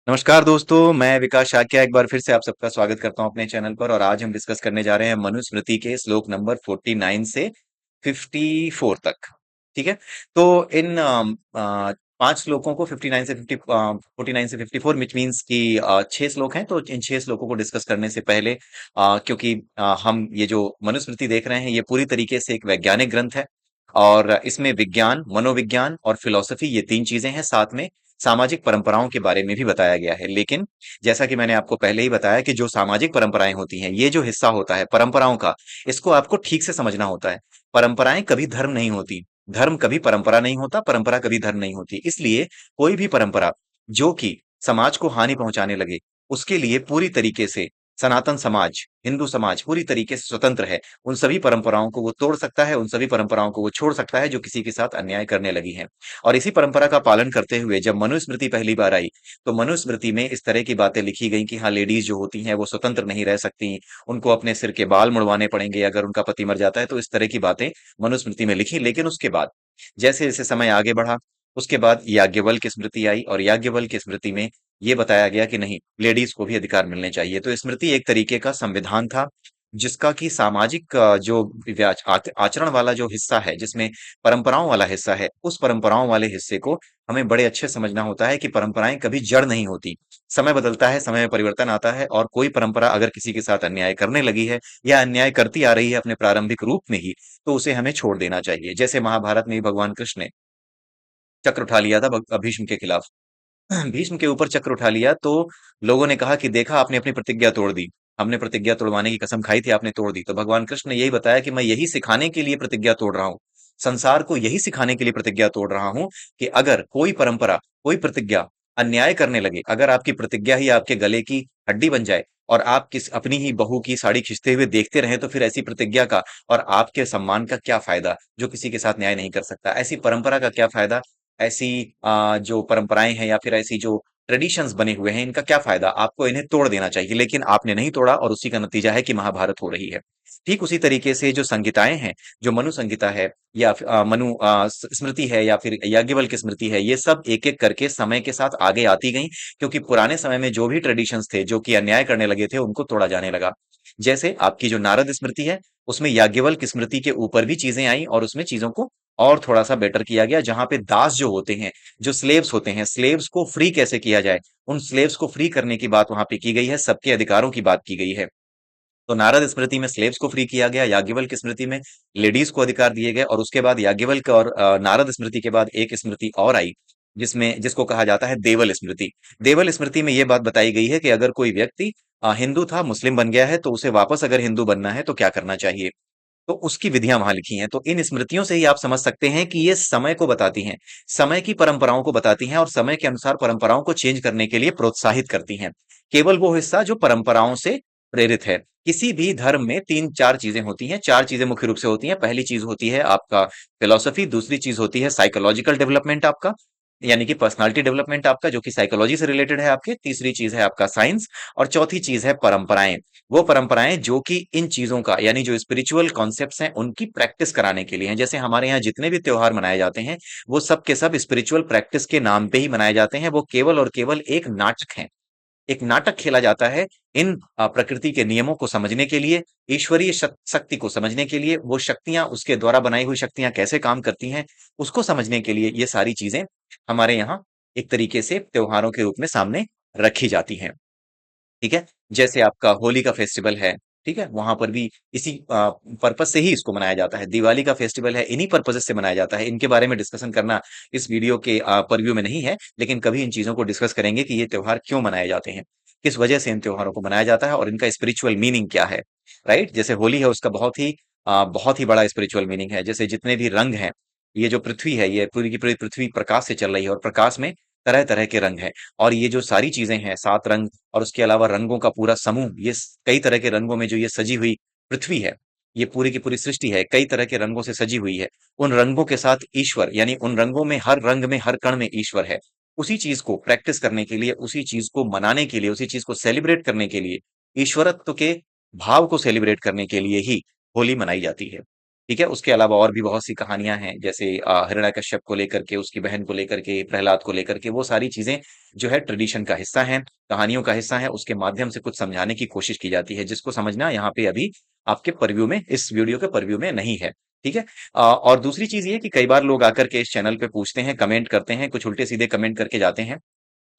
नमस्कार दोस्तों, मैं विकास शाक्या एक बार फिर से आप सबका स्वागत करता हूं अपने चैनल पर। और आज हम डिस्कस करने जा रहे हैं मनुस्मृति के श्लोक नंबर 49 से 54 तक। ठीक है। तो इन 5 श्लोकों को 59 से 49 से 54 विच मीन्स कि 6 श्लोक हैं। तो इन 6 श्लोकों को डिस्कस करने से पहले क्योंकि हम ये जो मनुस्मृति देख रहे हैं ये पूरी तरीके से एक वैज्ञानिक ग्रंथ है। और इसमें विज्ञान, मनोविज्ञान और फिलॉसफी ये 3 चीजें हैं। साथ में सामाजिक परंपराओं के बारे में भी बताया गया है। लेकिन जैसा कि मैंने आपको पहले ही बताया कि जो सामाजिक परंपराएं होती हैं, ये जो हिस्सा होता है परंपराओं का, इसको आपको ठीक से समझना होता है। परंपराएं कभी धर्म नहीं होती, धर्म कभी परंपरा नहीं होता, परंपरा कभी धर्म नहीं होती। इसलिए कोई भी परंपरा जो कि समाज को हानि पहुंचाने लगे, उसके लिए पूरी तरीके से सनातन समाज, हिंदू समाज पूरी तरीके से स्वतंत्र है। उन सभी परंपराओं को वो तोड़ सकता है, उन सभी परंपराओं को वो छोड़ सकता है जो किसी के साथ अन्याय करने लगी हैं। और इसी परंपरा का पालन करते हुए जब मनुस्मृति पहली बार आई, तो मनुस्मृति में इस तरह की बातें लिखी गई कि हाँ, लेडीज जो होती हैं वो स्वतंत्र नहीं रह सकती, उनको अपने सिर के बाल मुड़वाने पड़ेंगे अगर उनका पति मर जाता है। तो इस तरह की बातें मनुस्मृति में लिखी। लेकिन उसके बाद जैसे जैसे समय आगे बढ़ा, उसके बाद याज्ञवल्क्य स्मृति आई और याज्ञवल्क्य स्मृति में ये बताया गया कि नहीं, लेडीज को भी अधिकार मिलने चाहिए। तो स्मृति एक तरीके का संविधान था जिसका कि सामाजिक जो आचरण वाला जो हिस्सा है, जिसमें परंपराओं वाला हिस्सा है, उस परंपराओं वाले हिस्से को हमें बड़े अच्छे समझना होता है कि परंपराएं कभी जड़ नहीं होती। समय बदलता है, समय में परिवर्तन आता है, और कोई परंपरा अगर किसी के साथ अन्याय करने लगी है या अन्याय करती आ रही है अपने प्रारंभिक रूप में ही, तो उसे हमें छोड़ देना चाहिए। जैसे महाभारत में भी भगवान कृष्ण ने चक्र उठा लिया था भीष्म के खिलाफ। भीष्म के ऊपर चक्र उठा लिया तो लोगों ने कहा कि देखा, आपने अपनी प्रतिज्ञा तोड़ दी, हमने प्रतिज्ञा तोड़वाने की कसम खाई थी, आपने तोड़ दी। तो भगवान कृष्ण ने यही बताया कि मैं यही सिखाने के लिए प्रतिज्ञा तोड़ रहा हूँ, संसार को यही सिखाने के लिए प्रतिज्ञा तोड़ रहा हूं कि अगर कोई परंपरा, कोई प्रतिज्ञा अन्याय करने लगे, अगर आपकी प्रतिज्ञा ही आपके गले की हड्डी बन जाए और आप किस अपनी ही बहू की साड़ी खींचते हुए देखते रहे, तो फिर ऐसी प्रतिज्ञा का और आपके सम्मान का क्या फायदा, जो किसी के साथ न्याय नहीं कर सकता। ऐसी परंपरा का क्या फायदा, ऐसी जो परंपराएं हैं या फिर ऐसी जो ट्रेडिशंस बने हुए हैं, इनका क्या फायदा। आपको इन्हें तोड़ देना चाहिए। लेकिन आपने नहीं तोड़ा और उसी का नतीजा है कि महाभारत हो रही है। ठीक उसी तरीके से जो संहिताएं हैं, जो मनु संहिता है या मनु स्मृति है या फिर याज्ञवल्क्य स्मृति है, ये सब एक एक करके समय के साथ आगे आती गई, क्योंकि पुराने समय में जो भी ट्रेडिशंस थे जो कि अन्याय करने लगे थे, उनको तोड़ा जाने लगा। जैसे आपकी जो नारद स्मृति है, उसमें याज्ञवल्क्य स्मृति के ऊपर भी चीजें आई और उसमें चीजों को और थोड़ा सा बेटर किया गया, जहां पे दास जो होते हैं, जो स्लेव्स होते हैं, स्लेव्स को फ्री कैसे किया जाए, उन स्लेव्स को फ्री करने की बात वहां पे की गई है, सबके अधिकारों की बात की गई है। तो नारद स्मृति में स्लेव्स को फ्री किया गया, याज्ञवल्क्य स्मृति में लेडीज को अधिकार दिए गए, और उसके बाद याज्ञवल्क्य और नारद स्मृति के बाद एक स्मृति और आई जिसको कहा जाता है देवल स्मृति। देवल स्मृति में यह बात बताई गई है कि अगर कोई व्यक्ति हिंदू था, मुस्लिम बन गया है, तो उसे वापस अगर हिंदू बनना है तो क्या करना चाहिए। तो उसकी विधियां वहां लिखी हैं। तो इन स्मृतियों से ही आप समझ सकते हैं कि ये समय को बताती हैं, समय की परंपराओं को बताती हैं और समय के अनुसार परंपराओं को चेंज करने के लिए प्रोत्साहित करती हैं। केवल वो हिस्सा जो परंपराओं से प्रेरित है। किसी भी धर्म में तीन चार चीजें होती हैं, चार चीजें मुख्य रूप से होती हैं। पहली चीज होती है आपका फिलोसफी, दूसरी चीज होती है साइकोलॉजिकल डेवलपमेंट आपका, यानी कि पर्सनालिटी डेवलपमेंट आपका, जो कि साइकोलॉजी से रिलेटेड है आपके। तीसरी चीज है आपका साइंस, और चौथी चीज है परंपराएं। वो परंपराएं जो कि इन चीजों का, यानी जो स्पिरिचुअल कॉन्सेप्ट्स हैं, उनकी प्रैक्टिस कराने के लिए हैं। जैसे हमारे यहाँ जितने भी त्योहार मनाए जाते हैं, वो सब के सब स्पिरिचुअल प्रैक्टिस के नाम पे ही मनाए जाते हैं। वो केवल और केवल एक नाटक है, एक नाटक खेला जाता है इन प्रकृति के नियमों को समझने के लिए, ईश्वरीय शक्ति को समझने के लिए, वो शक्तियां, उसके द्वारा बनाई हुई शक्तियां कैसे काम करती हैं, उसको समझने के लिए ये सारी चीजें हमारे यहाँ एक तरीके से त्योहारों के रूप में सामने रखी जाती हैं। ठीक है। जैसे आपका होली का फेस्टिवल है, ठीक है, वहां पर भी इसी पर्पज से ही इसको मनाया जाता है। दिवाली का फेस्टिवल है, इन्हीं पर्पज से मनाया जाता है। इनके बारे में डिस्कशन करना इस वीडियो के परव्यू में नहीं है, लेकिन कभी इन चीजों को डिस्कस करेंगे कि ये त्योहार क्यों मनाए जाते हैं, किस वजह से इन त्योहारों को मनाया जाता है और इनका स्पिरिचुअल मीनिंग क्या है। राइट। जैसे होली है, उसका बहुत ही बड़ा स्पिरिचुअल मीनिंग है। जैसे जितने भी रंग हैं, ये जो पृथ्वी है, ये पूरी की पूरी पृथ्वी प्रकाश से चल रही है, और प्रकाश में तरह तरह के रंग हैं। और ये जो सारी चीजें हैं, 7 रंग, और उसके अलावा रंगों का पूरा समूह, ये कई तरह के रंगों में जो ये सजी हुई पृथ्वी है, ये पूरी की पूरी सृष्टि है, कई तरह के रंगों से सजी हुई है। उन रंगों के साथ ईश्वर, यानी उन रंगों में, हर रंग में, हर कण में ईश्वर है। उसी चीज को प्रैक्टिस करने के लिए, उसी चीज को मनाने के लिए, उसी चीज को सेलिब्रेट करने के लिए, ईश्वरत्व के भाव को सेलिब्रेट करने के लिए ही होली मनाई जाती है। ठीक है? उसके अलावा और भी बहुत सी कहानियाँ हैं, जैसे हिरण्यकश्यप को लेकर के, उसकी बहन को लेकर के, प्रहलाद को लेकर के, वो सारी चीज़ें जो है ट्रेडिशन का हिस्सा हैं, कहानियों का हिस्सा हैं, उसके माध्यम से कुछ समझाने की कोशिश की जाती है, जिसको समझना यहाँ पे अभी आपके परव्यू में, इस वीडियो के परव्यू में नहीं है, ठीक है? और दूसरी चीज़ ये है कि कई बार लोग आकर के इस चैनल पे पूछते हैं, कमेंट करते हैं, कुछ उल्टे-सीधे कमेंट करके जाते हैं।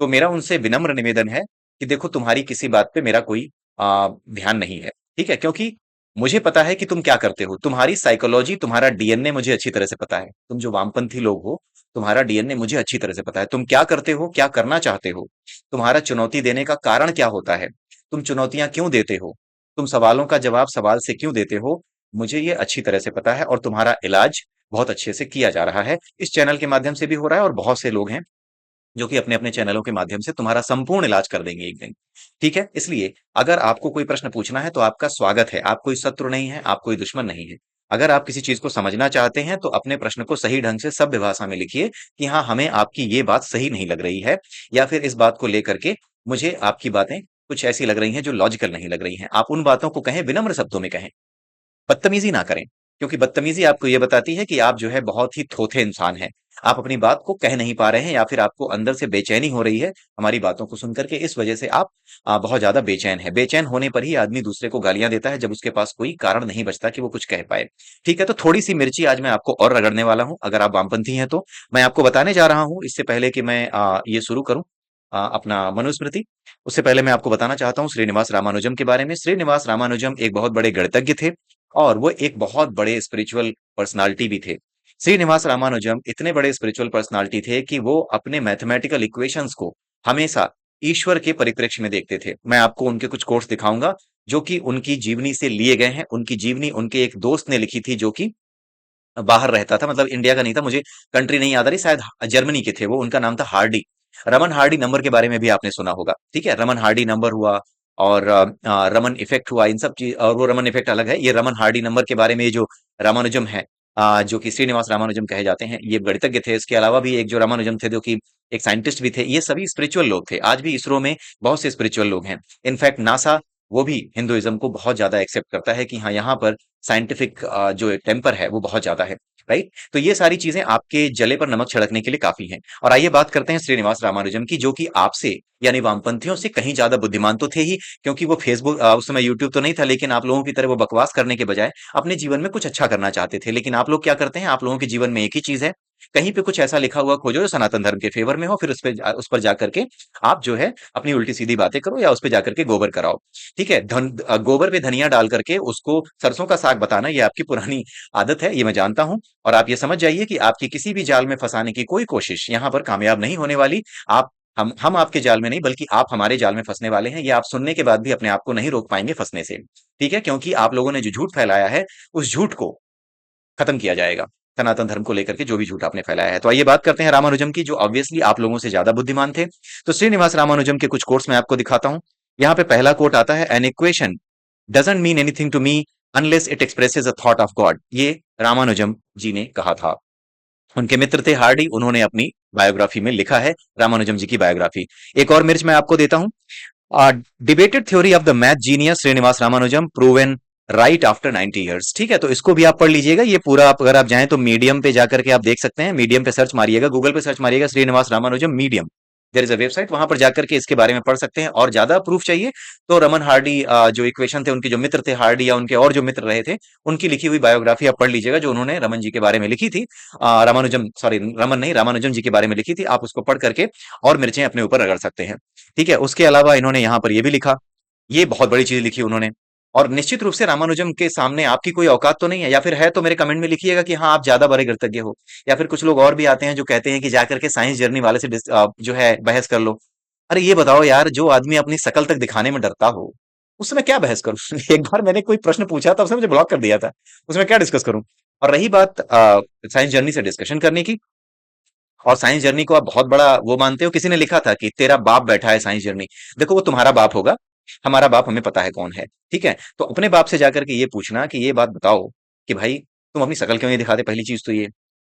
तो मेरा उनसे विनम्र निवेदन है कि देखो, तुम्हारी किसी बात पे मेरा कोई ध्यान नहीं है, ठीक है? क्योंकि मुझे पता है कि तुम क्या करते हो, तुम्हारी साइकोलॉजी, तुम्हारा डीएनए मुझे अच्छी तरह से पता है। तुम जो वामपंथी लोग हो, तुम्हारा डीएनए मुझे अच्छी तरह से पता है। तुम क्या करते हो, क्या करना चाहते हो, तुम्हारा चुनौती देने का कारण क्या होता है, तुम चुनौतियां क्यों देते हो, तुम सवालों का जवाब सवाल से क्यों देते हो, मुझे ये अच्छी तरह से पता है। और तुम्हारा इलाज बहुत अच्छे से किया जा रहा है, इस चैनल के माध्यम से भी हो रहा है, और बहुत से लोग हैं जो कि अपने-अपने चैनलों के माध्यम से तुम्हारा संपूर्ण इलाज कर देंगे एक दिन। ठीक है? इसलिए अगर आपको कोई प्रश्न पूछना है तो आपका स्वागत है। आप कोई शत्रु नहीं है, आप कोई दुश्मन नहीं है। अगर आप किसी चीज़ को समझना चाहते हैं तो अपने प्रश्न को सही ढंग से सभ्य भाषा में लिखिए कि हाँ, हमें आपकी ये बात सही नहीं लग रही है, या फिर इस बात को लेकर के मुझे आपकी बातें कुछ ऐसी लग रही हैं जो लॉजिकल नहीं लग रही हैं। आप उन बातों को कहें, विनम्र शब्दों में कहें। बदतमीजी ना करें, क्योंकि बदतमीजी आपको ये बताती है कि आप जो है बहुत ही थोथे इंसान हैं। आप अपनी बात को कह नहीं पा रहे हैं, या फिर आपको अंदर से बेचैनी हो रही है हमारी बातों को सुनकर के, इस वजह से आप बहुत ज़्यादा बेचैन हैं। बेचैन होने पर ही आदमी दूसरे को गालियाँ देता है, जब उसके पास कोई कारण नहीं बचता कि वो कुछ कह पाए। ठीक है? तो थोड़ी-सी मिर्ची आज मैं आपको और रगड़ने वाला हूँ, अगर आप वामपंथी हैं तो। मैं आपको बताने जा रहा हूँ, इससे पहले कि मैं ये शुरू करूँ अपना मनुस्मृति, उससे पहले मैं आपको बताना चाहता हूँ श्रीनिवास रामानुजम के बारे में। श्रीनिवास रामानुजम एक बहुत बड़े गणितज्ञ थे, और वो एक बहुत बड़े स्पिरिचुअल पर्सनालिटी भी थे। श्रीनिवास रामानुजम इतने बड़े स्पिरिचुअल पर्सनालिटी थे कि वो अपने मैथमेटिकल इक्वेशंस को हमेशा ईश्वर के परिप्रेक्ष्य में देखते थे। मैं आपको उनके कुछ कोट्स दिखाऊंगा जो कि उनकी जीवनी से लिए गए हैं। उनकी जीवनी उनके एक दोस्त ने लिखी थी, जो कि बाहर रहता था, मतलब इंडिया का नहीं था, मुझे कंट्री नहीं याद आ रही, शायद जर्मनी के थे वो। उनका नाम था हार्डी। रमन हार्डी नंबर के बारे में भी आपने सुना होगा, ठीक है? रमन हार्डी नंबर हुआ, और रमन इफेक्ट हुआ, इन सब चीज, और वो रमन इफेक्ट अलग है। ये रमन हार्डी नंबर के बारे में, ये जो रामानुजम है, जो कि श्रीनिवास रामानुजम कहे जाते हैं, ये गणितज्ञ थे। इसके अलावा भी एक जो रामानुजम थे, जो कि एक साइंटिस्ट भी थे। ये सभी स्पिरिचुअल लोग थे। आज भी इसरो में बहुत से स्पिरिचुअल लोग हैं। इनफैक्ट नासा, वो भी हिंदुइज्म को बहुत ज्यादा एक्सेप्ट करता है कि हाँ, यहाँ पर साइंटिफिक जो टेम्पर है वो बहुत ज्यादा है। राइट? तो ये सारी चीजें आपके जले पर नमक छिड़कने के लिए काफी हैं। और आइए बात करते हैं श्रीनिवास रामानुजम की, जो कि आपसे, यानी वामपंथियों से कहीं ज्यादा बुद्धिमान तो थे ही, क्योंकि वो फेसबुक, उस समय यूट्यूब तो नहीं था, लेकिन आप लोगों की तरह वो बकवास करने के बजाय अपने जीवन में कुछ अच्छा करना चाहते थे। लेकिन आप लोग क्या करते हैं, आप लोगों के जीवन में एक ही चीज है, कहीं पे कुछ ऐसा लिखा हुआ खोजो जो सनातन धर्म के फेवर में हो, फिर उस पर जाकर के आप जो है अपनी उल्टी सीधी बातें करो, या उस पर जाकर के गोबर कराओ। ठीक है? गोबर पे धनिया डाल करके उसको सरसों का साग बताना, ये आपकी पुरानी आदत है, ये मैं जानता हूं। और आप ये समझ जाइए कि आपकी किसी भी जाल में फंसाने की कोई कोशिश यहाँ पर कामयाब नहीं होने वाली। आप हम आपके जाल में नहीं, बल्कि आप हमारे जाल में फंसने वाले हैं। ये आप सुनने के बाद भी अपने आप को नहीं रोक पाएंगे फंसने से। ठीक है? क्योंकि आप लोगों ने जो झूठ फैलाया है, उस झूठ को खत्म किया जाएगा। सनातन धर्म को लेकर के जो भी झूठ आपने फैलाया है। तो आइए बात करते हैं रामानुजम की, जो ऑब्वियसली आप लोगों से ज्यादा बुद्धिमान थे। तो श्रीनिवास रामानुजम के कुछ कोट्स मैं आपको दिखाता हूं। यहाँ पे पहला कोट आता है, an equation doesn't mean anything to me unless it expresses a thought of God. ये रामानुजम जी ने कहा था। उनके मित्र थे हार्डी, उन्होंने अपनी बायोग्राफी में लिखा है रामानुजम जी की बायोग्राफी। एक और मिर्च मैं आपको देता हूं, debated theory of the math genius Srinivasa Ramanujan proven right after 90 years. ठीक है? तो इसको भी आप पढ़ लीजिएगा। ये पूरा अगर आप जाएं तो मीडियम पे जाकर के आप देख सकते हैं। मीडियम पे सर्च मारिएगा, गूगल पे सर्च मारिएगा Srinivas Ramanujan medium, there is a website, वहां पर जाकर के इसके बारे में पढ़ सकते हैं। और ज्यादा प्रूफ चाहिए तो रमन हार्डी, जो इक्वेशन थे, उनके जो मित्र थे हार्डी, या उनके और जो मित्र रहे थे, उनकी लिखी हुई बायोग्राफी आप पढ़ लीजिएगा, जो उन्होंने रमन जी के बारे में लिखी थी। रामानुजम, सॉरी, रमन नहीं, रामानुजम जी के बारे में लिखी थी। आप उसको पढ़ करके और मिर्चें अपने ऊपर रगड़ सकते हैं। ठीक है? उसके अलावा इन्होंने यहाँ पर ये भी लिखा, ये बहुत बड़ी चीज लिखी उन्होंने। और निश्चित रूप से रामानुजम के सामने आपकी कोई औकात तो नहीं है, या फिर है तो मेरे कमेंट में लिखिएगा कि हाँ, आप ज्यादा बड़े कृतज्ञ हो। या फिर कुछ लोग और भी आते हैं जो कहते हैं कि जाकर के साइंस जर्नी वाले से जो है बहस कर लो। अरे ये बताओ यार, जो आदमी अपनी शकल तक दिखाने में डरता हो, उससे मैं क्या बहस करूं? एक बार मैंने कोई प्रश्न पूछा था, उसने मुझे ब्लॉक कर दिया था। उसमें क्या डिस्कस करूं? और रही बात साइंस जर्नी से डिस्कशन करने की, और साइंस जर्नी को आप बहुत बड़ा वो मानते हो, किसी ने लिखा था कि तेरा बाप बैठा है साइंस जर्नी। देखो, वो तुम्हारा बाप होगा, हमारा बाप हमें पता है कौन है। ठीक है? तो अपने बाप से जाकर के ये पूछना कि ये बात बताओ कि भाई तुम अपनी शकल क्यों नहीं दिखाते, पहली चीज तो ये।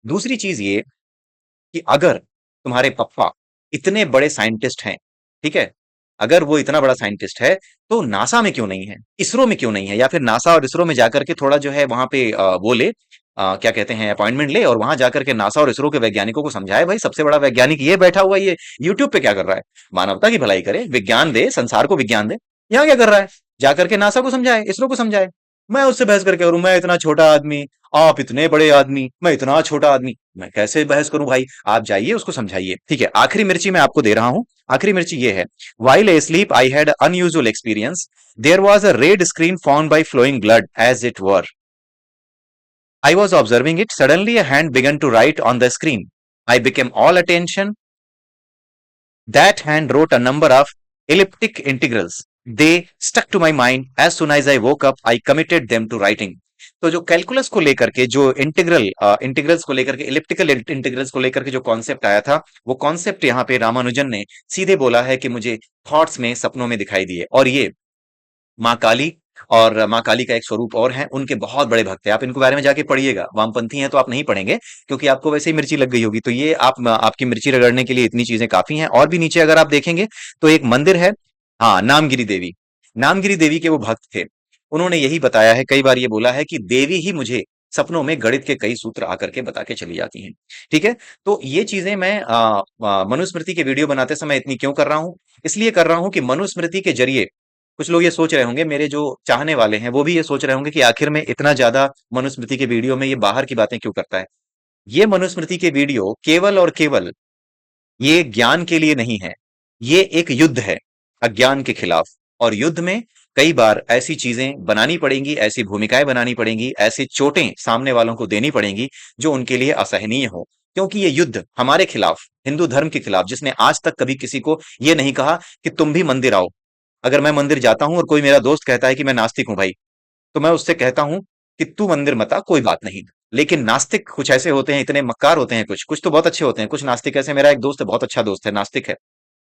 दूसरी चीज ये कि अगर तुम्हारे पापा इतने बड़े साइंटिस्ट हैं, ठीक है, अगर वो इतना बड़ा साइंटिस्ट है तो नासा में क्यों नहीं है, इसरो में क्यों नहीं है, या फिर नासा और इसरो में जाकर के थोड़ा जो है वहां पे वो ले, क्या कहते हैं, अपॉइंटमेंट ले, और वहां जाकर के नासा और इसरो के वैज्ञानिकों को समझाए भाई सबसे बड़ा वैज्ञानिक ये बैठा हुआ है, ये यूट्यूब पे क्या कर रहा है, मानवता की भलाई करे, विज्ञान दे, संसार को विज्ञान दे, यहाँ क्या कर रहा है, जाकर के नासा को समझाए, इसरो को समझाए। मैं उससे बहस करके करूं, मैं इतना छोटा आदमी, आप इतने बड़े आदमी, मैं इतना छोटा आदमी, मैं कैसे बहस करूं भाई, आप जाइए उसको समझाइए। ठीक है, आखिरी मिर्ची मैं आपको दे रहा हूं, आखिरी मिर्ची ये है। While asleep, I had an unusual experience. There was a red screen formed by flowing blood, as it were. I was observing it. Suddenly, a hand began to write on the screen. I became all attention. That hand wrote a number of elliptic integrals. They stuck to my mind. As soon as I woke up, I committed them to writing. तो जो calculus को लेकर के, जो integrals को लेकर के, elliptical integrals को लेकर के जो कॉन्सेप्ट आया था, वो कॉन्सेप्ट यहाँ पे रामानुजन ने सीधे बोला है कि मुझे थॉट्स में, सपनों में दिखाई दिए। और ये माँ काली, और माँ काली का एक स्वरूप और है, उनके बहुत बड़े भक्त हैं, आप इनको बारे में जाके पढ़िएगा। वामपंथी हैं तो आप नहीं पढ़ेंगे, क्योंकि आपको वैसे ही मिर्ची लग गई होगी, तो ये आप, आपकी मिर्ची रगड़ने के लिए इतनी चीजें काफी हैं। और भी नीचे अगर आप देखेंगे तो एक मंदिर है, हाँ, नामगिरी देवी। नामगिरी देवी के वो भक्त थे, उन्होंने यही बताया है, कई बार ये बोला है कि देवी ही मुझे सपनों में गणित के कई सूत्र आकर के बता के चली जाती हैं। ठीक है, तो ये चीजें मैं मनुस्मृति के वीडियो बनाते समय इतनी क्यों कर रहा हूं, इसलिए कर रहा हूं कि मनुस्मृति के जरिए कुछ लोग ये सोच रहे होंगे, मेरे जो चाहने वाले हैं वो भी ये सोच रहे होंगे कि आखिर में इतना ज्यादा मनुस्मृति के वीडियो में ये बाहर की बातें क्यों करता है। ये मनुस्मृति के वीडियो केवल और केवल ये ज्ञान के लिए नहीं है, ये एक युद्ध है अज्ञान के खिलाफ। और युद्ध में कई बार ऐसी चीजें बनानी पड़ेंगी, ऐसी भूमिकाएं बनानी पड़ेंगी, ऐसी चोटें सामने वालों को देनी पड़ेंगी जो उनके लिए असहनीय हो, क्योंकि ये युद्ध हमारे खिलाफ, हिंदू धर्म के खिलाफ, जिसने आज तक कभी किसी को ये नहीं कहा कि तुम भी मंदिर आओ। अगर मैं मंदिर जाता हूं और कोई मेरा दोस्त कहता है कि मैं नास्तिक हूं भाई, तो मैं उससे कहता हूं कि तू मंदिर मत आ, कोई बात नहीं। लेकिन नास्तिक कुछ ऐसे होते हैं, इतने मक्कार होते हैं, कुछ कुछ तो बहुत अच्छे होते हैं, कुछ नास्तिक ऐसे, मेरा एक दोस्त है, बहुत अच्छा दोस्त है, नास्तिक है,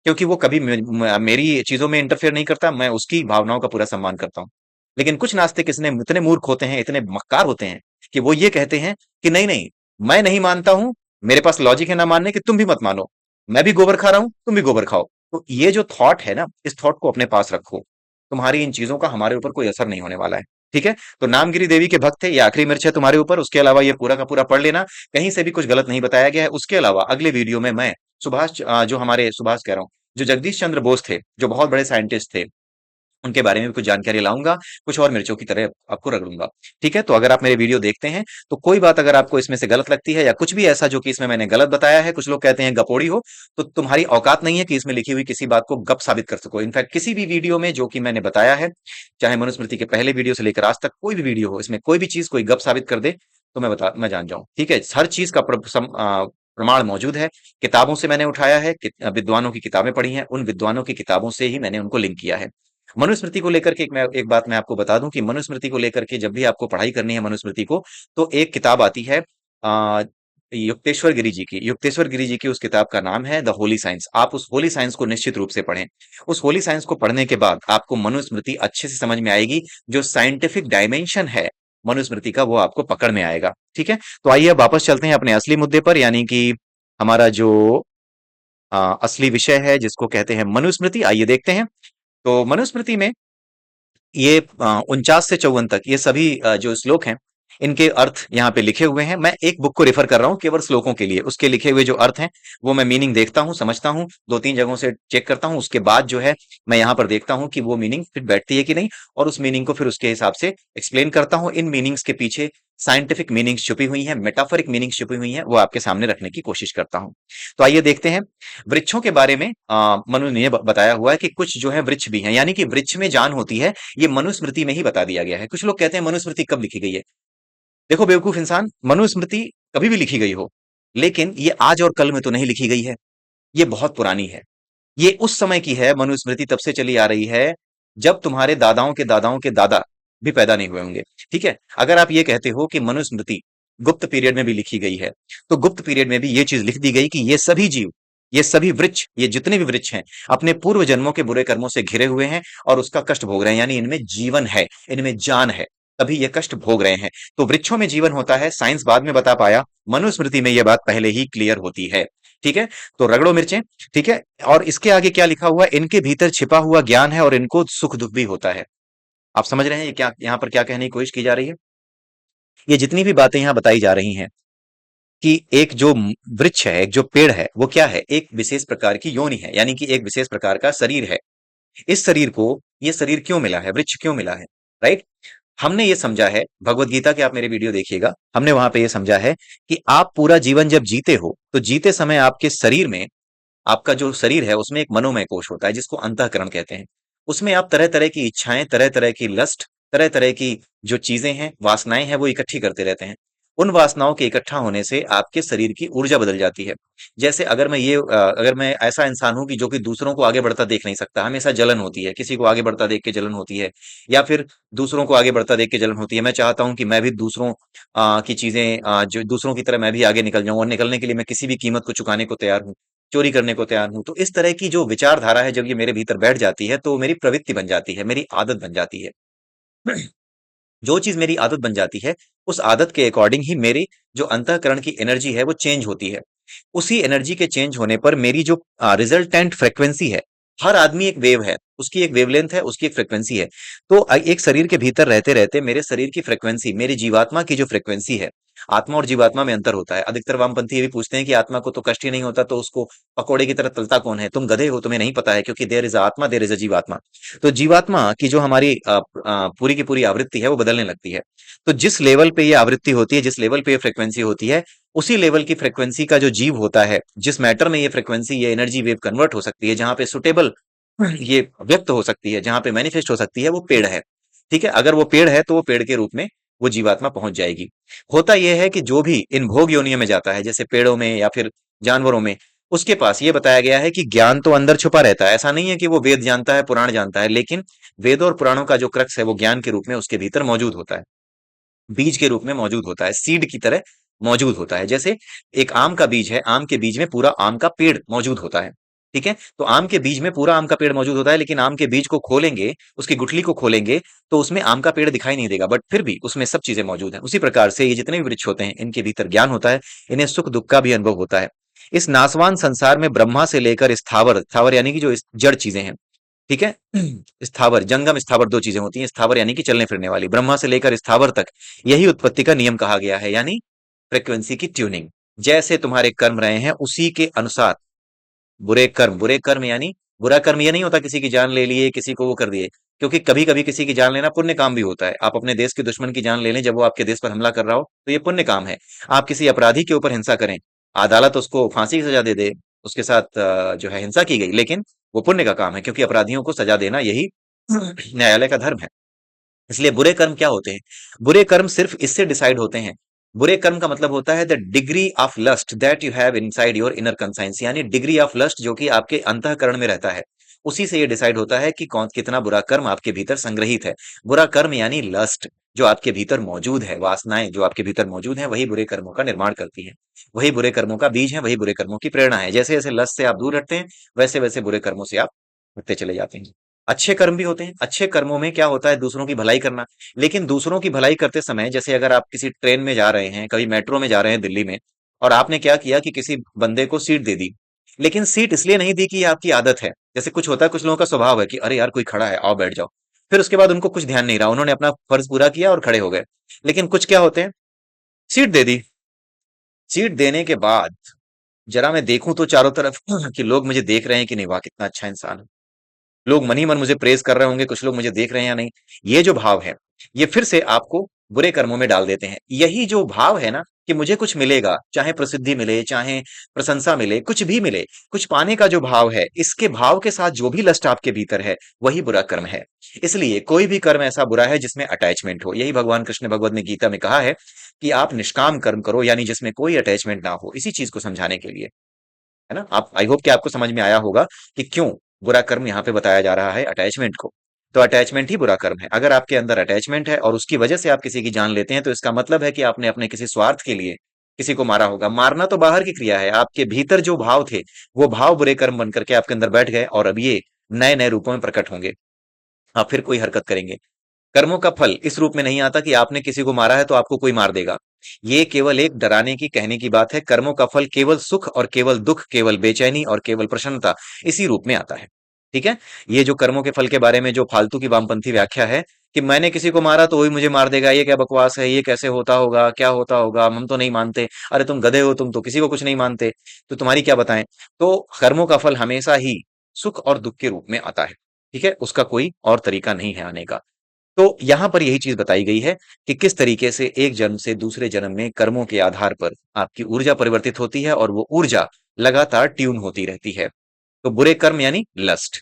क्योंकि वो कभी मेरी चीजों में इंटरफेयर नहीं करता, मैं उसकी भावनाओं का पूरा सम्मान करता हूँ। लेकिन कुछ नास्तिक इसने इतने मूर्ख होते हैं, इतने मक्कार होते हैं कि वो ये कहते हैं कि नहीं नहीं, मैं नहीं मानता हूं, मेरे पास लॉजिक है ना मानने की, तुम भी मत मानो, मैं भी गोबर खा रहा हूं, तुम भी गोबर खाओ। तो ये जो थॉट है ना, इस थॉट को अपने पास रखो, तुम्हारी इन चीजों का हमारे ऊपर कोई असर नहीं होने वाला है। ठीक है, तो नामगिरी देवी के भक्त थे, ये आखिरी मिर्च है तुम्हारे ऊपर। उसके अलावा ये पूरा का पूरा पढ़ लेना, कहीं से भी कुछ गलत नहीं बताया गया है। उसके अलावा अगले वीडियो में मैं जो हमारे सुभाष कह रहा हूँ, जो जगदीश चंद्र बोस थे, जो बहुत बड़े साइंटिस्ट थे, उनके बारे में भी कुछ जानकारी लाऊंगा, कुछ और मिर्चों की तरह आपको रगड़ूंगा। ठीक है, तो अगर आप मेरे वीडियो देखते हैं तो कोई बात अगर आपको इसमें से गलत लगती है, या कुछ भी ऐसा जो कि इसमें मैंने गलत बताया है, कुछ लोग कहते हैं गपोड़ी हो, तो तुम्हारी औकात नहीं है कि इसमें लिखी हुई किसी बात को गप साबित कर सको। इनफैक्ट किसी भी वीडियो में जो कि मैंने बताया है, चाहे मनुस्मृति के पहले वीडियो से लेकर आज तक कोई भी वीडियो हो, इसमें कोई भी चीज कोई गप साबित कर दे तो मैं जान जाऊं। ठीक है, हर चीज का प्रमाण मौजूद है, किताबों से मैंने उठाया है, विद्वानों की किताबें पढ़ी हैं, उन विद्वानों की किताबों से ही मैंने उनको लिंक किया है। मनुस्मृति को लेकर के एक बात मैं आपको बता दूं कि मनुस्मृति को लेकर के जब भी आपको पढ़ाई करनी है मनुस्मृति को, तो एक किताब आती है आ, युक्तेश्वर गिरी जी की उस किताब का नाम है द होली साइंस। आप उस होली साइंस को निश्चित रूप से पढ़ें। उस होली साइंस को पढ़ने के बाद आपको मनुस्मृति अच्छे से समझ में आएगी, जो साइंटिफिक डायमेंशन है मनुस्मृति का वो आपको पकड़ में आएगा। ठीक है, तो आइए अब वापस चलते हैं अपने असली मुद्दे पर, यानी कि हमारा जो असली विषय है जिसको कहते हैं मनुस्मृति, आइए देखते हैं। तो मनुस्मृति में ये 49 से 54 तक ये सभी जो श्लोक हैं, इनके अर्थ यहाँ पे लिखे हुए हैं। मैं एक बुक को रेफर कर रहा हूँ केवल श्लोकों के लिए, उसके लिखे हुए जो अर्थ हैं वो मैं मीनिंग देखता हूँ, समझता हूँ, 2-3 जगहों से चेक करता हूँ, उसके बाद जो है मैं यहाँ पर देखता हूँ कि वो मीनिंग फिट बैठती है कि नहीं, और उस मीनिंग को फिर उसके हिसाब से एक्सप्लेन करता हूँ। इन मीनिंग्स के पीछे साइंटिफिक मीनिंग्स छुपी हुई हैं, मेटाफोरिक मीनिंग्स छुपी हुई हैं, वो आपके सामने रखने की कोशिश करता हूँ। तो आइए देखते हैं। वृक्षों के बारे में मनु ने बताया हुआ है कि कुछ जो है वृक्ष भी हैं, यानी कि वृक्ष में जान होती है, ये मनुस्मृति में ही बता दिया गया है। कुछ लोग कहते हैं मनुस्मृति कब लिखी गई है। देखो बेवकूफ इंसान, मनुस्मृति कभी भी लिखी गई हो, लेकिन ये आज और कल में तो नहीं लिखी गई है, ये बहुत पुरानी है। ये उस समय की है, मनुस्मृति तब से चली आ रही है जब तुम्हारे दादाओं के दादा भी पैदा नहीं हुए होंगे। ठीक है, अगर आप ये कहते हो कि मनुस्मृति गुप्त पीरियड में भी लिखी गई है, तो गुप्त पीरियड में भी ये चीज लिख दी गई कि ये सभी जीव, ये सभी वृक्ष, ये जितने भी वृक्ष हैं, अपने पूर्व जन्मों के बुरे कर्मों से घिरे हुए हैं और उसका कष्ट भोग रहे हैं, यानी इनमें जीवन है, इनमें जान है, तभी ये कष्ट भोग रहे हैं। तो वृक्षों में जीवन होता है, साइंस बाद में बता पाया, मनुस्मृति में यह बात पहले ही क्लियर होती है। ठीक है? तो रगड़ो मिर्चें, ठीक है? और इसके आगे क्या लिखा हुआ है, इनके भीतर छिपा हुआ ज्ञान है और इनको सुख दुख भी होता है। आप समझ रहे हैं ये क्या यहाँ पर क्या कहने की कोशिश की जा रही है? ये जितनी भी बातें यहाँ बताई जा रही हैं कि एक जो वृक्ष है, एक जो पेड़ है, वो क्या है, एक विशेष प्रकार की योनि है, यानी कि एक विशेष प्रकार का शरीर है। इस शरीर को ये शरीर क्यों मिला है, वृक्ष क्यों मिला है, राइट? हमने ये समझा है, भगवत गीता के आप मेरे वीडियो देखिएगा, हमने वहां पे ये समझा है कि आप पूरा जीवन जब जीते हो तो जीते समय आपके शरीर में, आपका जो शरीर है उसमें एक मनोमय कोश होता है जिसको अंतःकरण कहते हैं। उसमें आप तरह तरह की इच्छाएं, तरह तरह की लस्ट, तरह तरह की जो चीजें हैं, वासनाएं हैं, वो इकट्ठी करते रहते हैं। उन वासनाओं के इकट्ठा होने से आपके शरीर की ऊर्जा बदल जाती है। जैसे अगर मैं ऐसा इंसान हूं कि जो कि दूसरों को आगे बढ़ता देख नहीं सकता, हमेशा जलन होती है, किसी को आगे बढ़ता देख के जलन होती है, या फिर दूसरों को आगे बढ़ता देख के जलन होती है। मैं चाहता हूं कि मैं भी दूसरों की चीजें, जो दूसरों की तरह मैं भी आगे निकल जाऊं, और निकलने के लिए मैं किसी भी कीमत को चुकाने को तैयार हूं, चोरी करने को तैयार हूं। तो इस तरह की जो विचारधारा है, जब ये मेरे भीतर बैठ जाती है तो मेरी प्रवृत्ति बन जाती है, मेरी आदत बन जाती है। जो चीज मेरी आदत बन जाती है, उस आदत के अकॉर्डिंग ही मेरी जो अंतःकरण की एनर्जी है वो चेंज होती है। उसी एनर्जी के चेंज होने पर मेरी जो रिजल्टेंट फ्रीक्वेंसी है, हर आदमी एक वेव है, उसकी एक वेवलेंथ है, उसकी एक फ्रीक्वेंसी है। तो एक शरीर के भीतर रहते रहते मेरे शरीर की फ्रीक्वेंसी, मेरी जीवात्मा की जो फ्रीक्वेंसी है, आत्मा और जीवात्मा में अंतर होता है। अधिकतर वामपंथी ये भी पूछते हैं कि आत्मा को तो कष्ट ही नहीं होता, तो उसको पकोड़े की तरह तलता कौन है? तुम गधे हो, तुम्हें नहीं पता है, क्योंकि देयर इज आत्मा, देयर इज अ जीवात्मा। तो जीवात्मा की जो हमारी पूरी की पूरी आवृत्ति है वो बदलने लगती है। तो जिस लेवल पे ये आवृत्ति होती है, जिस लेवल पे ये फ्रीक्वेंसी होती है, उसी लेवल की फ्रीक्वेंसी का जो जीव होता है, जिस मैटर में ये फ्रीक्वेंसी, ये एनर्जी वेव कन्वर्ट हो सकती है, जहां पे सुटेबल ये व्यक्त हो सकती है, जहां पे मैनिफेस्ट हो सकती है, वो पेड़ है। ठीक है? अगर वो पेड़ है तो वो पेड़ के रूप में वो जीवात्मा पहुंच जाएगी। होता यह है कि जो भी इन भोग योनियों में जाता है, जैसे पेड़ों में या फिर जानवरों में, उसके पास ये बताया गया है कि ज्ञान तो अंदर छुपा रहता है। ऐसा नहीं है कि वो वेद जानता है, पुराण जानता है, लेकिन वेदों और पुराणों का जो क्रक्स है वो ज्ञान के रूप में उसके भीतर मौजूद होता है, बीज के रूप में मौजूद होता है, सीड की तरह मौजूद होता है। जैसे एक आम का बीज है, आम के बीज में पूरा आम का पेड़ मौजूद होता है। ठीक है? तो आम के बीज में पूरा आम का पेड़ मौजूद होता है, लेकिन आम के बीज को खोलेंगे, उसकी गुठली को खोलेंगे, तो उसमें आम का पेड़ दिखाई नहीं देगा, बट फिर भी उसमें सब चीजें मौजूद हैं। उसी प्रकार से ये जितने भी वृक्ष होते हैं, इनके भीतर ज्ञान होता है, इन्हें सुख दुख का भी अनुभव होता है। इस नासवान संसार में ब्रह्मा से लेकर स्थावर, स्थावर यानी कि जो जड़ चीजें हैं, ठीक है? स्थावर, जंगम स्थावर दो चीजें होती हैं। स्थावर यानी कि चलने फिरने वाली, ब्रह्मा से लेकर स्थावर तक यही उत्पत्ति का नियम कहा गया है, यानी फ्रीक्वेंसी की ट्यूनिंग। जैसे तुम्हारे कर्म रहे हैं उसी के अनुसार बुरे कर्म यानी बुरा कर्म ये नहीं होता किसी की जान ले लिए, किसी को वो कर दिए, क्योंकि कभी कभी किसी की जान लेना पुण्य काम भी होता है। आप अपने देश के दुश्मन की जान ले लें जब वो आपके देश पर हमला कर रहा हो, तो ये पुण्य काम है। आप किसी अपराधी के ऊपर हिंसा करें, अदालत उसको फांसी की सजा दे दे, उसके साथ जो है हिंसा की गई, लेकिन वो पुण्य का काम है, क्योंकि अपराधियों को सजा देना यही न्यायालय का धर्म है। इसलिए बुरे कर्म क्या होते हैं? बुरे कर्म सिर्फ इससे डिसाइड होते हैं। बुरे कर्म का मतलब होता है the degree of lust that you have inside your inner conscience, यानी डिग्री ऑफ लस्ट जो कि आपके अंतःकरण में रहता है, उसी से ये डिसाइड होता है कि कौन कितना बुरा कर्म आपके भीतर संग्रहित है। बुरा कर्म यानी लस्ट जो आपके भीतर मौजूद है, वासनाएं जो आपके भीतर मौजूद है, वही बुरे कर्मों का निर्माण करती है, वही बुरे कर्मों का बीज है, वही बुरे कर्मों की प्रेरणा है। जैसे जैसे लस्ट से आप दूर हटते हैं, वैसे वैसे बुरे कर्मों से आप हटते चले जाते हैं। अच्छे कर्म भी होते हैं। अच्छे कर्मों में क्या होता है? दूसरों की भलाई करना। लेकिन दूसरों की भलाई करते समय, जैसे अगर आप किसी ट्रेन में जा रहे हैं, कभी मेट्रो में जा रहे हैं दिल्ली में, और आपने क्या किया कि किसी बंदे को सीट दे दी, लेकिन सीट इसलिए नहीं दी कि ये आपकी आदत है। जैसे कुछ होता है, कुछ लोगों का स्वभाव है कि अरे यार कोई खड़ा है, आओ बैठ जाओ। फिर उसके बाद उनको कुछ ध्यान नहीं रहा, उन्होंने अपना फर्ज पूरा किया और खड़े हो गए। लेकिन कुछ क्या होते हैं, सीट दे दी, सीट देने के बाद जरा मैं देखूं तो चारों तरफ कि लोग मुझे देख रहे हैं कि नहीं, वाह कितना अच्छा इंसान है, लोग मन ही मन मुझे प्रेज कर रहे होंगे, कुछ लोग मुझे देख रहे हैं या नहीं। ये जो भाव है, ये फिर से आपको बुरे कर्मों में डाल देते हैं। यही जो भाव है ना कि मुझे कुछ मिलेगा, चाहे प्रसिद्धि मिले, चाहे प्रशंसा मिले, कुछ भी मिले, कुछ पाने का जो भाव है, इसके भाव के साथ जो भी लस्ट आपके भीतर है, वही बुरा कर्म है। इसलिए कोई भी कर्म ऐसा बुरा है जिसमें अटैचमेंट हो। यही भगवान कृष्ण भगवद ने गीता में कहा है कि आप निष्काम कर्म करो, यानी जिसमें कोई अटैचमेंट ना हो, इसी चीज को समझाने के लिए, है ना? आप, आई होप कि आपको समझ में आया होगा कि क्यों बुरा कर्म यहाँ पे बताया जा रहा है, अटैचमेंट को। तो अटैचमेंट ही बुरा कर्म है। अगर आपके अंदर अटैचमेंट है और उसकी वजह से आप किसी की जान लेते हैं, तो इसका मतलब है कि आपने अपने किसी स्वार्थ के लिए किसी को मारा होगा। मारना तो बाहर की क्रिया है, आपके भीतर जो भाव थे, वो भाव बुरे कर्म बन करके आपके अंदर बैठ गए, और अब ये नए नए रूपों में प्रकट होंगे। आप फिर कोई हरकत करेंगे। कर्मों का फल इस रूप में नहीं आता कि आपने किसी को मारा है तो आपको कोई मार देगा। ये केवल एक डराने की कहने की बात है। कर्मों का फल केवल सुख और केवल दुख, केवल बेचैनी और केवल प्रसन्नता, इसी रूप में आता है। ठीक है। ये जो कर्मों के फल के बारे में जो फालतू की वामपंथी व्याख्या है कि मैंने किसी को मारा तो वही मुझे मार देगा, ये क्या बकवास है, ये कैसे होता होगा, क्या होता होगा, हम तो नहीं मानते। अरे तुम गधे हो, तुम तो किसी को कुछ नहीं मानते, तो तुम्हारी क्या बताएं। तो कर्मों का फल हमेशा ही सुख और दुख के रूप में आता है। ठीक है, उसका कोई और तरीका नहीं है आने का। तो यहां पर यही चीज बताई गई है कि किस तरीके से एक जन्म से दूसरे जन्म में कर्मों के आधार पर आपकी ऊर्जा परिवर्तित होती है और वो ऊर्जा लगातार ट्यून होती रहती है। तो बुरे कर्म यानी लस्ट,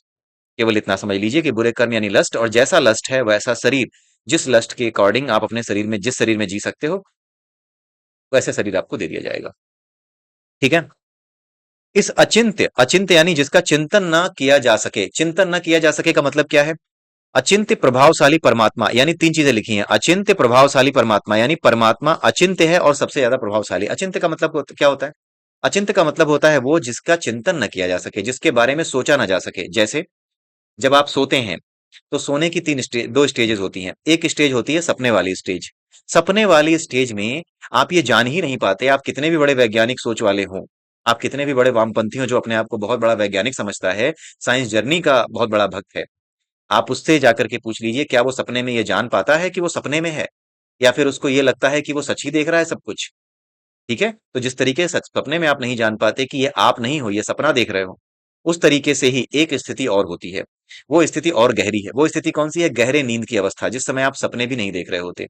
केवल इतना समझ लीजिए कि बुरे कर्म यानी लस्ट, और जैसा लस्ट है वैसा शरीर, जिस लस्ट के अकॉर्डिंग आप अपने शरीर में, जिस शरीर में जी सकते हो, वैसे शरीर आपको दे दिया जाएगा। ठीक है। इस अचिंत्य, अचिंत्य यानी जिसका चिंतन ना किया जा सके, चिंतन ना किया जा सके का मतलब क्या है? अचिंत्य प्रभावशाली परमात्मा, यानी तीन चीजें लिखी हैं। अचिंत्य प्रभावशाली परमात्मा यानी परमात्मा अचिंत्य है और सबसे ज्यादा प्रभावशाली। अचिंत्य का मतलब क्या होता है? अचिंत्य का मतलब होता है वो जिसका चिंतन न किया जा सके, जिसके बारे में सोचा ना जा सके। जैसे जब आप सोते हैं तो सोने की दो स्टेजेस होती हैं। एक स्टेज होती है सपने वाली स्टेज। सपने वाली स्टेज में आप ये जान ही नहीं पाते, आप कितने भी बड़े वैज्ञानिक सोच वाले हों, आप कितने भी बड़े वामपंथी हो जो अपने आप को बहुत बड़ा वैज्ञानिक समझता है, साइंस जर्नी का बहुत बड़ा भक्त है, आप उससे जाकर के पूछ लीजिए क्या वो सपने में ये जान पाता है कि वो सपने में है, या फिर उसको ये लगता है कि वो सच ही देख रहा है सब कुछ। ठीक है। तो जिस तरीके से सपने में आप नहीं जान पाते कि ये आप नहीं हो, ये सपना देख रहे हो, उस तरीके से ही एक स्थिति और होती है। वो स्थिति और गहरी है। वो स्थिति कौन सी है? गहरे नींद की अवस्था, जिस समय आप सपने भी नहीं देख रहे होते।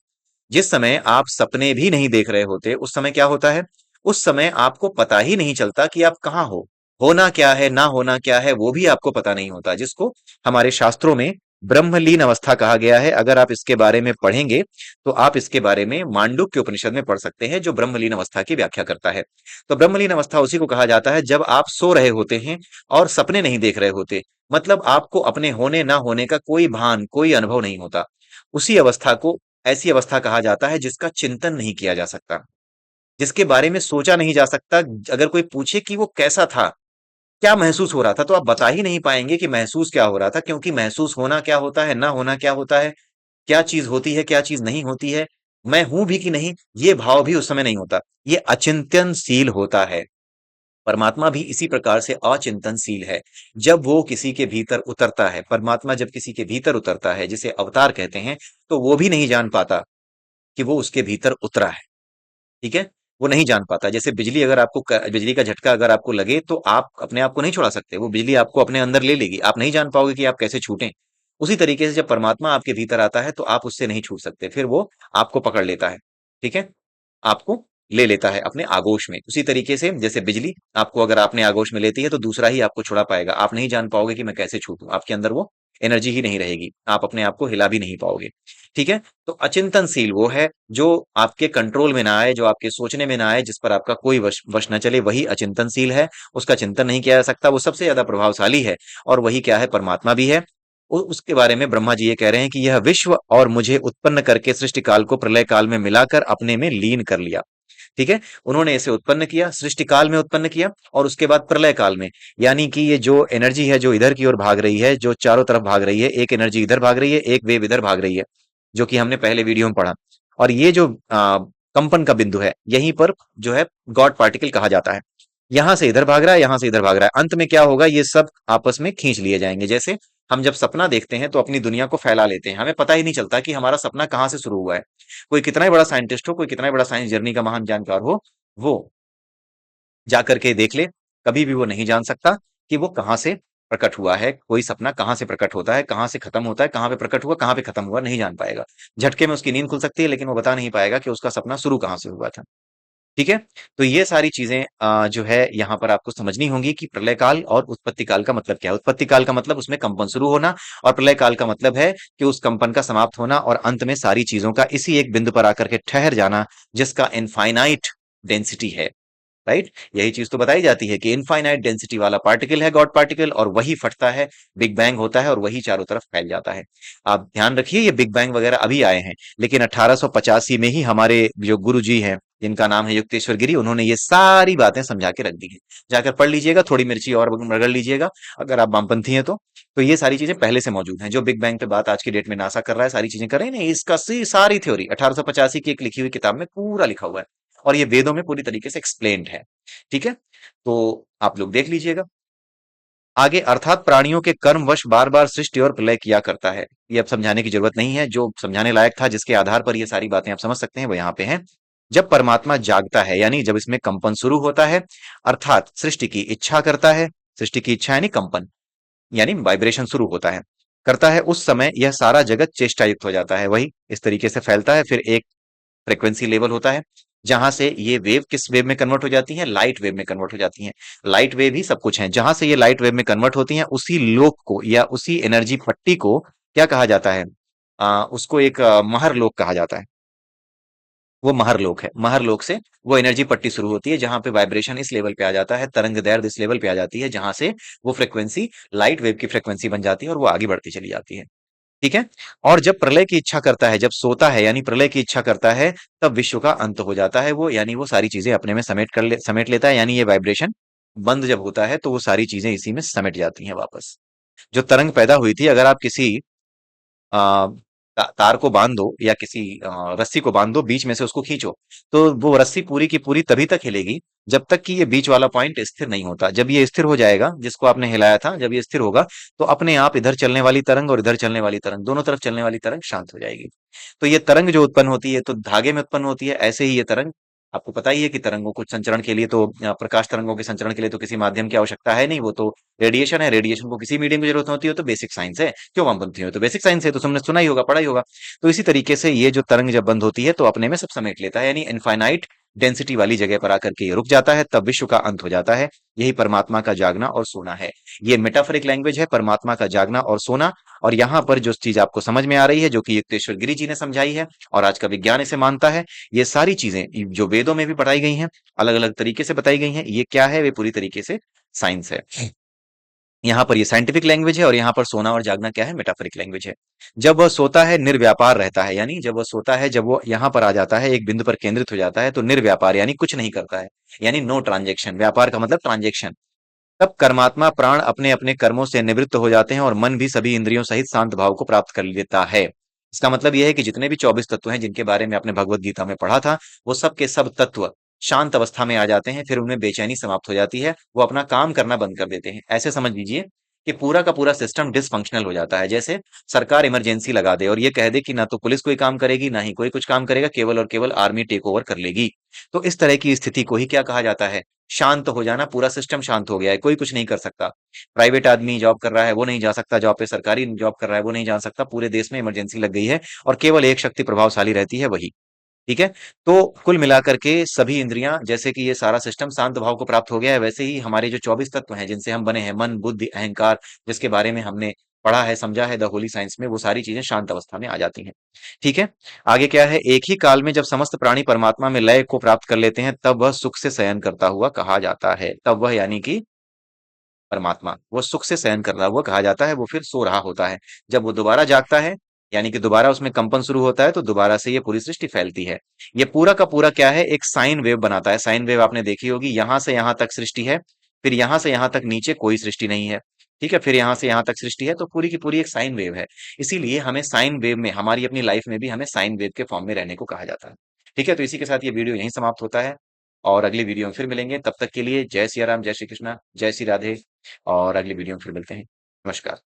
जिस समय आप सपने भी नहीं देख रहे होते उस समय क्या होता है? उस समय आपको पता ही नहीं चलता कि आप कहाँ हो, होना क्या है, ना होना क्या है, वो भी आपको पता नहीं होता, जिसको हमारे शास्त्रों में ब्रह्मलीन अवस्था कहा गया है। अगर आप इसके बारे में पढ़ेंगे तो आप इसके बारे में मांडुक्य उपनिषद में पढ़ सकते हैं, जो ब्रह्मलीन अवस्था की व्याख्या करता है। तो ब्रह्मलीन अवस्था उसी को कहा जाता है जब आप सो रहे होते हैं और सपने नहीं देख रहे होते, मतलब आपको अपने होने ना होने का कोई भान, कोई अनुभव नहीं होता। उसी अवस्था को ऐसी अवस्था कहा जाता है जिसका चिंतन नहीं किया जा सकता, जिसके बारे में सोचा नहीं जा सकता। अगर कोई पूछे कि वो कैसा था, क्या महसूस हो रहा था, तो आप बता ही नहीं पाएंगे कि महसूस क्या हो रहा था, क्योंकि महसूस होना क्या होता है, ना होना क्या होता है, क्या चीज होती है, क्या चीज नहीं होती है, मैं हूं भी कि नहीं, ये भाव भी उस समय नहीं होता। ये अचिंत्यनशील होता है। परमात्मा भी इसी प्रकार से अचिंतनशील है। जब वो किसी के भीतर उतरता है, परमात्मा जब किसी के भीतर उतरता है, जिसे अवतार कहते हैं, तो वो भी नहीं जान पाता कि वो उसके भीतर उतरा है। ठीक है। वो नहीं जान पाता। जैसे बिजली, अगर आपको बिजली का झटका अगर आपको लगे तो आप अपने आप को नहीं छुड़ा सकते, वो बिजली आपको अपने अंदर ले लेगी, आप नहीं जान पाओगे कि आप कैसे छूटें। उसी तरीके से जब परमात्मा आपके भीतर आता है तो आप उससे नहीं छूट सकते, फिर वो आपको पकड़ लेता है। ठीक है। आपको ले लेता है अपने आगोश में। उसी तरीके से जैसे बिजली आपको अगर अपने आगोश में लेती है तो दूसरा ही आपको छुड़ा पाएगा। आप नहीं जान पाओगे कि मैं कैसे छूटूं, आपके अंदर वो एनर्जी ही नहीं रहेगी, आप अपने आप को हिला भी नहीं पाओगे। ठीक है। तो अचिंतनशील वो है जो आपके कंट्रोल में ना आए, जो आपके सोचने में ना आए, जिस पर आपका कोई वश वश न चले, वही अचिंतनशील है। उसका चिंतन नहीं किया जा सकता, वो सबसे ज्यादा प्रभावशाली है। और वही क्या है? परमात्मा भी है। उसके बारे में ब्रह्मा जी ये कह रहे हैं कि यह विश्व और मुझे उत्पन्न करके सृष्टि काल को प्रलय काल में मिलाकर अपने में लीन कर लिया। ठीक है। उन्होंने इसे उत्पन्न किया, सृष्टि काल में उत्पन्न किया, और उसके बाद प्रलय काल में, यानी कि ये जो एनर्जी है जो इधर की ओर भाग रही है, जो चारों तरफ भाग रही है, एक एनर्जी इधर भाग रही है, एक वेव इधर भाग रही है, जो कि हमने पहले वीडियो में पढ़ा। और ये जो कंपन का बिंदु है, यहीं पर जो है गॉड पार्टिकल कहा जाता है। यहां से इधर भाग रहा है, यहां से इधर भाग रहा है, अंत में क्या होगा? ये सब आपस में खींच लिए जाएंगे। जैसे हम जब सपना देखते हैं तो अपनी दुनिया को फैला लेते हैं, हमें पता ही नहीं चलता कि हमारा सपना कहाँ से शुरू हुआ है। कोई कितना ही बड़ा साइंटिस्ट हो, कोई कितना ही बड़ा साइंस जर्नी का महान जानकार हो, वो जाकर के देख ले, कभी भी वो नहीं जान सकता कि वो कहाँ से प्रकट हुआ है, कोई सपना कहाँ से प्रकट होता है, कहाँ से खत्म होता है, कहाँ पे प्रकट हुआ, कहाँ पे खत्म हुआ, नहीं जान पाएगा। झटके में उसकी नींद खुल सकती है लेकिन वो बता नहीं पाएगा कि उसका सपना शुरू कहाँ से हुआ था। ठीक है। तो ये सारी चीजें जो है यहाँ पर आपको समझनी होंगी कि प्रलय काल और उत्पत्ति काल का मतलब क्या है। उत्पत्ति काल का मतलब उसमें कंपन शुरू होना, और प्रलय काल का मतलब है कि उस कंपन का समाप्त होना और अंत में सारी चीजों का इसी एक बिंदु पर आकर के ठहर जाना, जिसका इनफाइनाइट डेंसिटी है। राइट। यही चीज तो बताई जाती है कि इनफाइनाइट डेंसिटी वाला पार्टिकल है गॉड पार्टिकल, और वही फटता है, बिग बैंग होता है और वही चारों तरफ फैल जाता है। आप ध्यान रखिए, ये बिग बैंग वगैरह अभी आए हैं, लेकिन 1885 में ही हमारे जो गुरु जी हैं, जिनका नाम है युक्तेश्वर गिरी, उन्होंने ये सारी बातें समझा के रख दी है। जाकर पढ़ लीजिएगा, थोड़ी मिर्ची और रगड़ लीजिएगा, अगर आप वामपंथी हैं तो ये सारी चीजें पहले से मौजूद हैं। जो बिग बैंग पे बात आज की डेट में नासा कर रहा है, सारी चीजें कर रहे हैं ना, इसका सारी थ्योरी 1885 की एक लिखी हुई किताब में पूरा लिखा हुआ है, और ये वेदों में पूरी तरीके से एक्सप्लेन्ड है। ठीक है, तो आप लोग देख लीजिएगा आगे। अर्थात प्राणियों के कर्मवश बार बार सृष्टि और प्रलय किया करता है। ये अब समझाने की जरूरत नहीं है, जो समझाने लायक था, जिसके आधार पर ये सारी बातें आप समझ सकते हैं, वो यहाँ पे है। जब परमात्मा जागता है, यानी जब इसमें कंपन शुरू होता है, अर्थात सृष्टि की इच्छा करता है, सृष्टि की इच्छा यानी कंपन, यानी वाइब्रेशन शुरू होता है, करता है, उस समय यह सारा जगत चेष्टायुक्त हो जाता है, वही इस तरीके से फैलता है। फिर एक फ्रीक्वेंसी लेवल होता है, जहां से ये वेव किस वेव में कन्वर्ट हो जाती है, लाइट वेव में कन्वर्ट हो जाती हैं। लाइट वेव ही सब कुछ है। जहां से ये लाइट वेव में कन्वर्ट होती हैं, उसी लोक को या उसी एनर्जी पट्टी को क्या कहा जाता है? उसको एक महर लोक कहा जाता है। वो महर लोक है। महर लोक से वो एनर्जी पट्टी शुरू होती है, जहां पे वाइब्रेशन इस लेवल पे आ जाता है, तरंग दैर्ध्य इस लेवल पे आ जाती है, जहां से वो फ्रीक्वेंसी लाइट वेव की फ्रीक्वेंसी बन जाती है और वो आगे बढ़ती चली जाती है। ठीक है। और जब प्रलय की इच्छा करता है, जब सोता है यानी प्रलय की इच्छा करता है, तब विश्व का अंत हो जाता है वो, यानी वो सारी चीजें अपने में समेट लेता है, यानी ये वाइब्रेशन बंद जब होता है तो वो सारी चीजें इसी में समेट जाती हैं वापस। जो तरंग पैदा हुई थी, अगर आप किसी आ, तार को बांध दो या किसी रस्सी को बांध दो, बीच में से उसको खींचो, तो वो रस्सी पूरी की पूरी तभी तक हिलेगी जब तक कि ये बीच वाला पॉइंट स्थिर नहीं होता। जब ये स्थिर हो जाएगा, जिसको आपने हिलाया था, जब ये स्थिर होगा, तो अपने आप इधर चलने वाली तरंग और इधर चलने वाली तरंग, दोनों तरफ चलने वाली तरंग शांत हो जाएगी। तो ये तरंग जो उत्पन्न होती है तो धागे में उत्पन्न होती है, ऐसे ही ये तरंग, आपको पता ही है कि तरंगों को संचरण के लिए तो प्रकाश तरंगों के संचरण के लिए तो किसी माध्यम की आवश्यकता है नहीं, वो तो रेडिएशन है। रेडिएशन को किसी मीडियम की जरूरत होती है, तो बेसिक साइंस है। क्यों वामपंथी हो? तो बेसिक साइंस है, तो तुमने सुना ही होगा, पढ़ा ही होगा। तो इसी तरीके से ये जो तरंग जब बंद होती है तो अपने में सब समेट लेता है, यानी इनफाइनाइट डेंसिटी वाली जगह पर आकर के ये रुक जाता है, तब विश्व का अंत हो जाता है। यही परमात्मा का जागना और सोना है। ये मेटाफोरिक लैंग्वेज है, परमात्मा का जागना और सोना। और यहाँ पर जो चीज आपको समझ में आ रही है, जो कि युक्तेश्वर गिरी जी ने समझाई है और आज का विज्ञान इसे मानता है, ये सारी चीजें जो वेदों में भी पढ़ाई गई हैं, अलग अलग तरीके से बताई गई हैं, ये क्या है? वे पूरी तरीके से साइंस है। यहाँ पर ये साइंटिफिक लैंग्वेज है, और यहाँ पर सोना और जागना क्या है? मेटाफोरिक लैंग्वेज है। जब वह सोता है निर्व्यापार रहता है, यानी जब वह सोता है, जब वो यहाँ पर आ जाता है, एक बिंदु पर केंद्रित हो जाता है, तो निर्व्यापार यानी कुछ नहीं करता है, यानी नो ट्रांजेक्शन। व्यापार का मतलब ट्रांजेक्शन। तब कर्मात्मा प्राण अपने अपने कर्मों से निवृत्त हो जाते हैं, और मन भी सभी इंद्रियों सहित शांत भाव को प्राप्त कर लेता है। इसका मतलब यह है कि जितने भी 24 तत्व हैं, जिनके बारे में आपने भगवत गीता में पढ़ा था, वो सब के सब तत्व शांत अवस्था में आ जाते हैं, फिर उनमें बेचैनी समाप्त हो जाती है, वो अपना काम करना बंद कर देते हैं। ऐसे समझ लीजिए कि पूरा का पूरा सिस्टम डिसफंक्शनल हो जाता है। जैसे सरकार इमरजेंसी लगा दे और ये कह दे कि ना तो पुलिस कोई काम करेगी, ना ही कोई कुछ काम करेगा, केवल और केवल आर्मी टेक ओवर कर लेगी। तो इस तरह की स्थिति को ही क्या कहा जाता है? शांत हो जाना। पूरा सिस्टम शांत हो गया है, कोई कुछ नहीं कर सकता। प्राइवेट आदमी जॉब कर रहा है, वो नहीं जा सकता जॉब पे, सरकारी जॉब कर रहा है, वो नहीं जा सकता। पूरे देश में इमरजेंसी लग गई है, और केवल एक शक्ति प्रभावशाली रहती है, वही। ठीक है। तो कुल मिलाकर के सभी इंद्रियां, जैसे कि ये सारा सिस्टम शांत भाव को प्राप्त हो गया है, वैसे ही हमारे जो 24 तत्व हैं, जिनसे हम बने हैं, मन बुद्धि अहंकार, जिसके बारे में हमने पढ़ा है, समझा है द होली साइंस में, वो सारी चीजें शांत अवस्था में आ जाती हैं। ठीक है। आगे क्या है? एक ही काल में जब समस्त प्राणी परमात्मा में लय को प्राप्त कर लेते हैं, तब वह सुख से शयन करता हुआ कहा जाता है। तब वह यानी कि परमात्मा, वो सुख से शयन कर रहा हुआ कहा जाता है, वो फिर सो रहा होता है। जब वो दोबारा जागता है, यानी कि दोबारा उसमें कंपन शुरू होता है, तो दोबारा से ये पूरी सृष्टि फैलती है। ये पूरा का पूरा क्या है? एक साइन वेव बनाता है। साइन वेव आपने देखी होगी, यहां से यहां तक सृष्टि है, फिर यहां से यहां तक नीचे कोई सृष्टि नहीं है। ठीक है, फिर यहां से यहां तक सृष्टि है, तो पूरी की पूरी एक साइन वेव है। इसीलिए हमें साइन वेव में, हमारी अपनी लाइफ में भी हमें साइन वेव के फॉर्म में रहने को कहा जाता है। ठीक है, तो इसी के साथ ये वीडियो यहीं समाप्त होता है, और अगली वीडियो में फिर मिलेंगे। तब तक के लिए जय सिया राम, जय श्री कृष्णा, जय श्री राधे, और अगली वीडियो में फिर मिलते हैं। नमस्कार।